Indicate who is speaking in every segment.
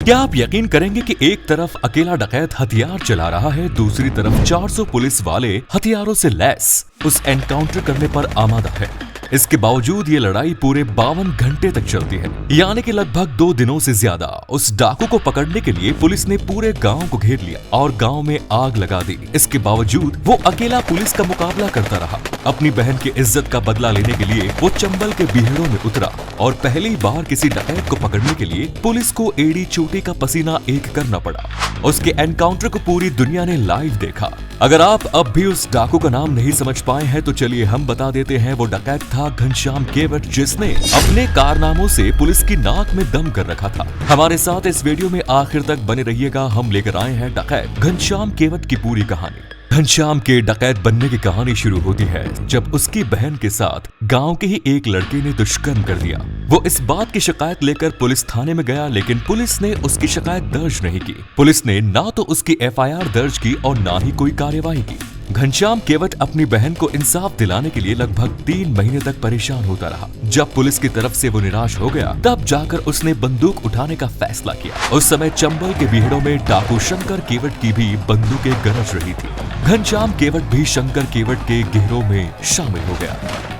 Speaker 1: क्या आप यकीन करेंगे कि एक तरफ अकेला डकैत हथियार चला रहा है, दूसरी तरफ 400 पुलिस वाले हथियारों से लैस उस एनकाउंटर करने पर आमादा है। इसके बावजूद ये लड़ाई पूरे 52 घंटे तक चलती है, यानी कि लगभग 2 दिनों से ज्यादा। उस डाकू को पकड़ने के लिए पुलिस ने पूरे गांव को घेर लिया और गांव में आग लगा दी। इसके बावजूद वो अकेला पुलिस का मुकाबला करता रहा। अपनी बहन की इज्जत का बदला लेने के लिए वो चंबल के बीहड़ों में उतरा और पहली बार किसी डकैत को पकड़ने के लिए पुलिस को एड़ी चोटी का पसीना एक करना पड़ा। उसके एनकाउंटर को पूरी दुनिया ने लाइव देखा। अगर आप अब भी उस डाकू का नाम नहीं समझ पाए हैं तो चलिए हम बता देते हैं। वो डकैत था घनश्याम केवट, जिसने अपने कारनामों से पुलिस की नाक में दम कर रखा था। हमारे साथ इस वीडियो में आखिर तक बने रहिएगा। हम लेकर आए हैं डकैत घनश्याम केवट की पूरी कहानी। घनश्याम के डकैत बनने की कहानी शुरू होती है जब उसकी बहन के साथ गांव के ही एक लड़के ने दुष्कर्म कर दिया। वो इस बात की शिकायत लेकर पुलिस थाने में गया, लेकिन पुलिस ने उसकी शिकायत दर्ज नहीं की। पुलिस ने ना तो उसकी एफआईआर दर्ज की और ना ही कोई कार्यवाही की। घनश्याम केवट अपनी बहन को इंसाफ दिलाने के लिए लगभग 3 महीने तक परेशान होता रहा। जब पुलिस की तरफ से वो निराश हो गया, तब जाकर उसने बंदूक उठाने का फैसला किया। उस समय चंबल के बीहड़ों में डाकू शंकर केवट की भी बंदूकें गरज रही थी। घनश्याम केवट भी शंकर केवट के घेरों में शामिल हो गया।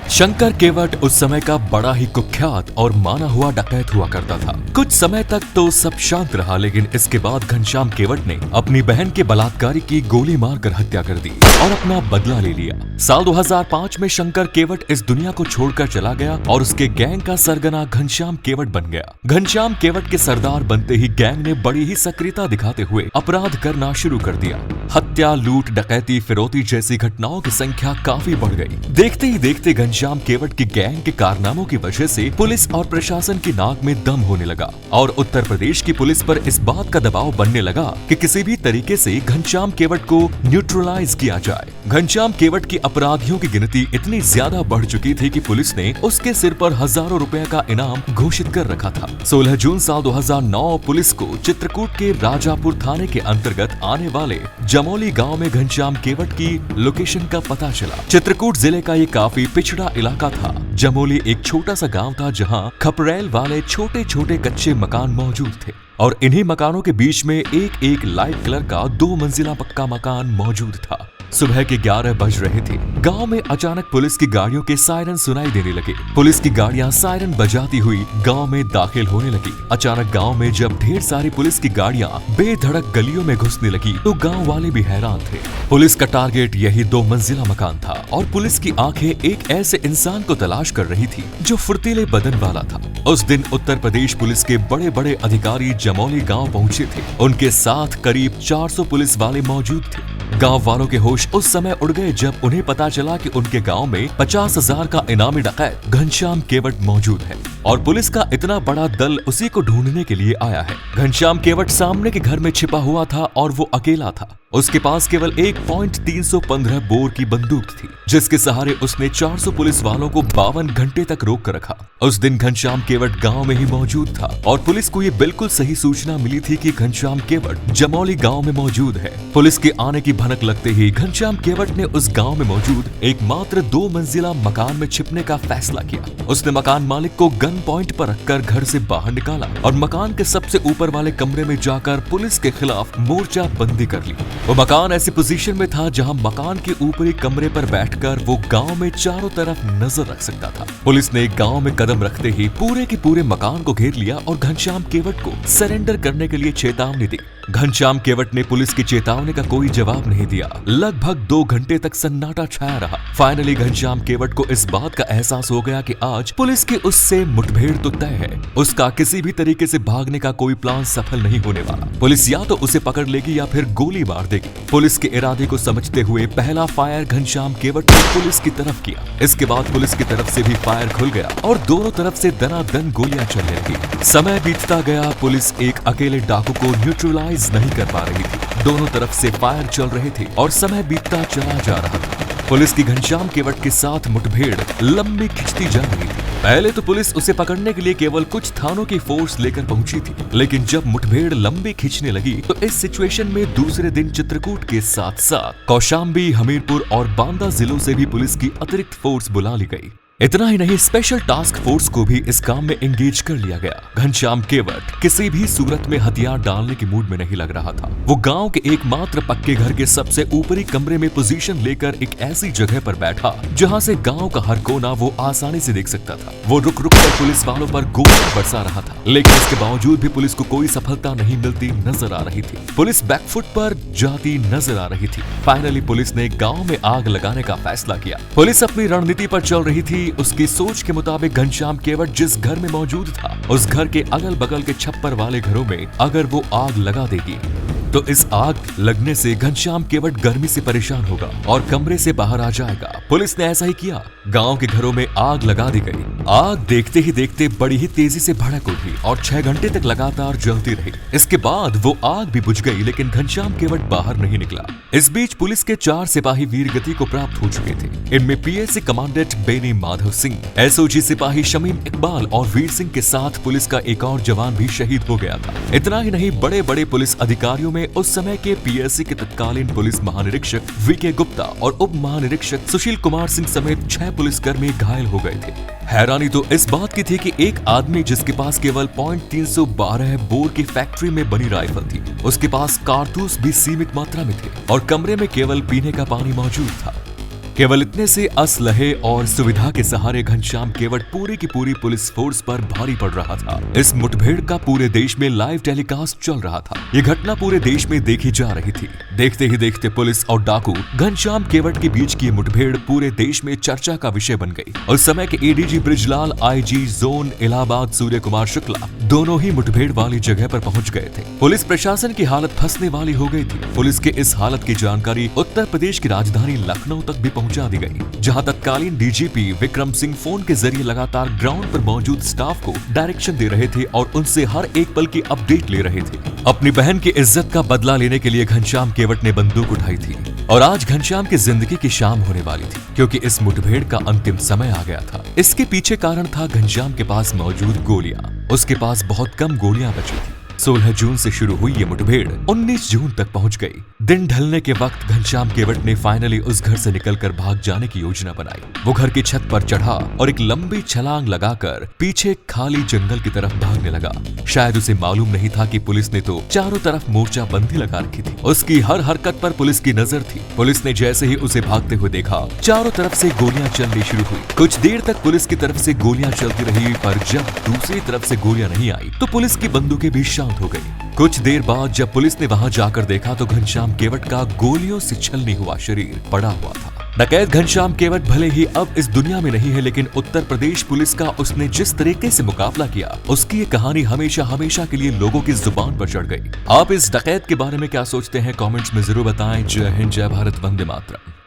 Speaker 1: शंकर केवट उस समय का बड़ा ही कुख्यात और माना हुआ डकैत हुआ करता था। कुछ समय तक तो सब शांत रहा, लेकिन इसके बाद घनश्याम केवट ने अपनी बहन के बलात्कारी की गोली मारकर हत्या कर दी और अपना बदला ले लिया। साल 2005 में शंकर केवट इस दुनिया को छोड़कर चला गया और उसके गैंग का सरगना घनश्याम केवट बन गया। घनश्याम केवट के सरदार बनते ही गैंग ने बड़ी ही सक्रियता दिखाते हुए अपराध करना शुरू कर दिया। हत्या, लूट, डकैती, फिरौती जैसी घटनाओं की संख्या काफी बढ़ गई। देखते ही देखते घनश्याम केवट की गैंग के कारनामों की वजह से पुलिस और प्रशासन की नाक में दम होने लगा और उत्तर प्रदेश की पुलिस पर इस बात का दबाव बनने लगा कि किसी भी तरीके से घनश्याम केवट को न्यूट्रलाइज किया जाए। घनश्याम केवट की अपराधियों की गिनती इतनी ज्यादा बढ़ चुकी थी कि पुलिस ने उसके सिर पर हजारों रुपए का इनाम घोषित कर रखा था। 16 जून साल 2009 पुलिस को चित्रकूट के राजापुर थाने के अंतर्गत आने वाले जमोली गांव में घनश्याम केवट की लोकेशन का पता चला। चित्रकूट जिले का ये काफी पिछड़ा इलाका था। जमोली एक छोटा सा गांव था जहां खपरेल वाले छोटे छोटे कच्चे मकान मौजूद थे और इन्हीं मकानों के बीच में एक लाइट कलर का 2 मंजिला पक्का मकान मौजूद था। सुबह के 11 बज रहे थे। गांव में अचानक पुलिस की गाड़ियों के सायरन सुनाई देने लगे। पुलिस की गाड़ियां सायरन बजाती हुई गांव में दाखिल होने लगी। अचानक गांव में जब ढेर सारी पुलिस की गाड़ियां बेधड़क गलियों में घुसने लगी तो गांव वाले भी हैरान थे। पुलिस का टारगेट यही 2 मंजिला मकान था और पुलिस की आंखें एक ऐसे इंसान को तलाश कर रही थी जो फुर्तीले बदन वाला था। उस दिन उत्तर प्रदेश पुलिस के बड़े बड़े अधिकारी जमोली गाँव पहुँचे थे। उनके साथ करीब 400 पुलिस वाले मौजूद थे। गांव वालों के होश उस समय उड़ गए जब उन्हें पता चला कि उनके गांव में 50,000 का इनामी डकैत घनश्याम केवट मौजूद है और पुलिस का इतना बड़ा दल उसी को ढूंढने के लिए आया है। घनश्याम केवट सामने के घर में छिपा हुआ था और वो अकेला था। उसके पास केवल 1.315 बोर की बंदूक थी, जिसके सहारे उसने 400 पुलिस वालों को 52 घंटे तक रोक कर रखा। उस दिन घनश्याम केवट गांव में ही मौजूद था और पुलिस को ये बिल्कुल सही सूचना मिली थी कि घनश्याम केवट जमोली गांव में मौजूद है। पुलिस के आने की भनक लगते ही घनश्याम केवट ने उस गांव में मौजूद एक मात्र 2 मंजिला मकान में छिपने का फैसला किया। उसने मकान मालिक को गन पॉइंट पर रखकर घर से बाहर निकाला और मकान के सबसे ऊपर वाले कमरे में जाकर पुलिस के खिलाफ मोर्चा बंदी कर ली। वो मकान ऐसी पोजीशन में था जहां मकान के ऊपरी कमरे पर बैठकर वो गांव में चारों तरफ नजर रख सकता था। पुलिस ने गांव में कदम रखते ही पूरे के पूरे मकान को घेर लिया और घनश्याम केवट को सरेंडर करने के लिए चेतावनी दी। घनश्याम केवट ने पुलिस की चेतावनी का कोई जवाब नहीं दिया। लगभग 2 घंटे तक सन्नाटा छाया रहा। फाइनली घनश्याम केवट को इस बात का एहसास हो गया कि आज पुलिस की उससे मुठभेड़ तो तय है। उसका किसी भी तरीके से भागने का कोई प्लान सफल नहीं होने वाला। पुलिस या तो उसे पकड़ लेगी या फिर गोली मार देगी। पुलिस के इरादे को समझते हुए पहला फायर घनश्याम केवट ने पुलिस की तरफ किया। इसके बाद पुलिस की तरफ से भी फायर खुल गया और दोनों तरफ से दनादन गोलियां चलने लगी। समय बीतता गया। पुलिस एक अकेले डाकू को न्यूट्रलाइज नहीं कर पा रही थी। दोनों तरफ से फायर चल रहे थे और समय बीतता चला जा रहा था। पुलिस की घनश्याम केवट के साथ मुठभेड़ लंबी खिंचती जा रही थी। पहले तो पुलिस उसे पकड़ने के लिए केवल कुछ थानों की फोर्स लेकर पहुंची थी, लेकिन जब मुठभेड़ लंबी खींचने लगी तो इस सिचुएशन में दूसरे दिन चित्रकूट के साथ साथ कौशाम्बी, हमीरपुर और बांदा जिलों से भी पुलिस की अतिरिक्त फोर्स बुला ली गई। इतना ही नहीं, स्पेशल टास्क फोर्स को भी इस काम में एंगेज कर लिया गया। घनश्याम केवट किसी भी सूरत में हथियार डालने के मूड में नहीं लग रहा था। वो गांव के एकमात्र पक्के घर के सबसे ऊपरी कमरे में पोजीशन लेकर एक ऐसी जगह पर बैठा जहां से गांव का हर कोना वो आसानी से देख सकता था। वो रुक रुक कर पुलिस वालों पर गोलियां बरसा रहा था, लेकिन इसके बावजूद भी पुलिस को कोई सफलता नहीं मिलती नजर आ रही थी। पुलिस बैकफुट पर जाती नजर आ रही थी। फाइनली पुलिस ने गाँव में आग लगाने का फैसला किया। पुलिस अपनी रणनीति पर चल रही थी। उसकी सोच के मुताबिक घनश्याम केवट जिस घर में मौजूद था, उस घर के अगल बगल के छप्पर वाले घरों में अगर वो आग लगा देगी तो इस आग लगने से घनश्याम केवट गर्मी से परेशान होगा और कमरे से बाहर आ जाएगा। पुलिस ने ऐसा ही किया। गांव के घरों में आग लगा दी गई। आग देखते ही देखते बड़ी ही तेजी से भड़क उठी और 6 घंटे तक लगातार जलती रही। इसके बाद वो आग भी बुझ गई, लेकिन घनश्याम केवट बाहर नहीं निकला। इस बीच पुलिस के 4 सिपाही वीर गति को प्राप्त हो चुके थे। इनमें PSC commandant Beni Madhav Singh, SOG सिपाही शमीम इकबाल और वीर सिंह के साथ पुलिस का एक और जवान भी शहीद हो गया था। इतना ही नहीं, बड़े बड़े पुलिस अधिकारियों में उस समय के पीएससी के तत्कालीन पुलिस महानिरीक्षक वीके गुप्ता और उप महानिरीक्षक सुशील कुमार सिंह समेत 6 पुलिसकर्मी घायल हो गए थे। हैरानी तो इस बात की थी कि एक आदमी जिसके पास केवल .312 बोर की फैक्ट्री में बनी राइफल थी, उसके पास कारतूस भी सीमित मात्रा में थे और कमरे में केवल पीने का पानी मौजूद था। केवल इतने से असलहे और सुविधा के सहारे घनश्याम केवट पूरी की पूरी पुलिस फोर्स पर भारी पड़ रहा था। इस मुठभेड़ का पूरे देश में लाइव टेलीकास्ट चल रहा था। ये घटना पूरे देश में देखी जा रही थी। देखते ही देखते पुलिस और डाकू घनश्याम केवट के बीच की मुठभेड़ पूरे देश में चर्चा का विषय बन गई। उस समय के ADG Brijlal, IG zone Allahabad Surya Kumar Shukla दोनों ही मुठभेड़ वाली जगह पर पहुंच गए थे। पुलिस प्रशासन की हालत फंसने वाली हो गई थी। पुलिस के इस हालत की जानकारी उत्तर प्रदेश की राजधानी लखनऊ तक भी पहुंचा दी गई, जहां तत्कालीन डीजीपी विक्रम सिंह फोन के जरिए लगातार ग्राउंड पर मौजूद स्टाफ को डायरेक्शन दे रहे थे और उनसे हर एक पल की अपडेट ले रहे थे। अपनी बहन की इज्जत का बदला लेने के लिए घनश्याम केवट ने बंदूक उठाई थी और आज घनश्याम की जिंदगी की शाम होने वाली थी, क्योंकि इस मुठभेड़ का अंतिम समय आ गया था। इसके पीछे कारण था घनश्याम के पास मौजूद गोलियां। उसके पास बहुत कम गोलियां बची थी। 16 जून से शुरू हुई ये मुठभेड़ 19 जून तक पहुंच गई। दिन ढलने के वक्त घनश्याम केवट ने फाइनली उस घर से निकलकर भाग जाने की योजना बनाई। वो घर की छत पर चढ़ा और एक लंबी छलांग लगाकर पीछे खाली जंगल की तरफ भागने लगा। शायद उसे मालूम नहीं था कि पुलिस ने तो चारों तरफ मोर्चा बंदी लगा रखी थी। उसकी हर हरकत पर पुलिस की नजर थी। पुलिस ने जैसे ही उसे भागते हुए देखा, चारों तरफ से गोलियां चलनी शुरू हुई। कुछ देर तक पुलिस की तरफ से गोलियां चलती रही, पर जब दूसरी तरफ से गोलियां नहीं आई तो पुलिस की बंदूकें भी शांत हो गई। कुछ देर बाद जब पुलिस ने वहां जाकर देखा तो घनश्याम केवट का गोलियों से छलनी हुआ शरीर पड़ा हुआ था। डकैत घनश्याम केवट भले ही अब इस दुनिया में नहीं है, लेकिन उत्तर प्रदेश पुलिस का उसने जिस तरीके से मुकाबला किया, उसकी ये कहानी हमेशा हमेशा के लिए लोगों की जुबान पर चढ़ गई। आप इस डकैत के बारे में क्या सोचते हैं? कमेंट्स में जरूर बताएं। जय हिंद, जय भारत, वंदे मातरम।